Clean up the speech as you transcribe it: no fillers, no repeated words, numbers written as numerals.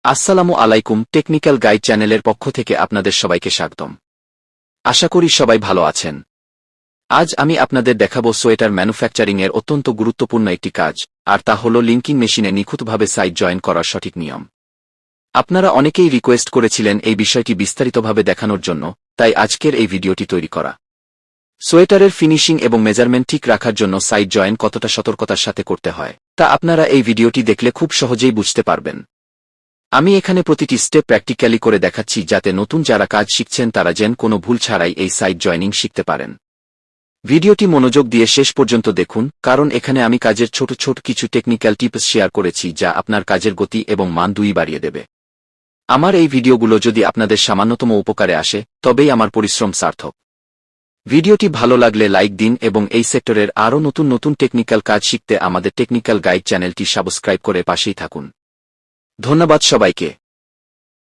আসসালামু আলাইকুম, technical guide চ্যানেলের পক্ষ থেকে আপনাদের সবাইকে স্বাগতম। আশা করি সবাই ভালো আছেন। আজ আমি আপনাদের দেখাবো সোয়েটার ম্যানুফ্যাকচারিংয়ের অত্যন্ত গুরুত্বপূর্ণ একটি কাজ, আর তা হল লিঙ্কিং মেশিনে নিখুঁতভাবে সাইড জয়েন করার সঠিক নিয়ম। আপনারা অনেকেই রিকোয়েস্ট করেছিলেন এই বিষয়টি বিস্তারিতভাবে দেখানোর জন্য, তাই আজকের এই ভিডিওটি তৈরি করা। সোয়েটারের ফিনিশিং এবং মেজারমেন্ট ঠিক রাখার জন্য সাইড জয়েন কতটা সতর্কতার সাথে করতে হয় তা আপনারা এই ভিডিওটি দেখলে খুব সহজেই বুঝতে পারবেন। আমি এখানে প্রতিটি স্টেপ প্র্যাকটিক্যালি করে দেখাচ্ছি যাতে নতুন যারা কাজ শিখছেন তারা যেন কোনো ভুল ছাড়াই এই সাইড জয়েনিং শিখতে পারেন। ভিডিওটি মনোযোগ দিয়ে শেষ পর্যন্ত দেখুন, কারণ এখানে আমি কাজের ছোট ছোট কিছু টেকনিক্যাল টিপস শেয়ার করেছি যা আপনার কাজের গতি এবং মান দুই বাড়িয়ে দেবে। আমার এই ভিডিওগুলো যদি আপনাদের সামান্যতম উপকারে আসে তবেই আমার পরিশ্রম সার্থক। ভিডিওটি ভালো লাগলে লাইক দিন এবং এই সেক্টরের আরও নতুন নতুন টেকনিক্যাল কাজ শিখতে আমাদের টেকনিক্যাল গাইড চ্যানেলটি সাবস্ক্রাইব করে পাশেই থাকুন। ধন্যবাদ সবাইকে।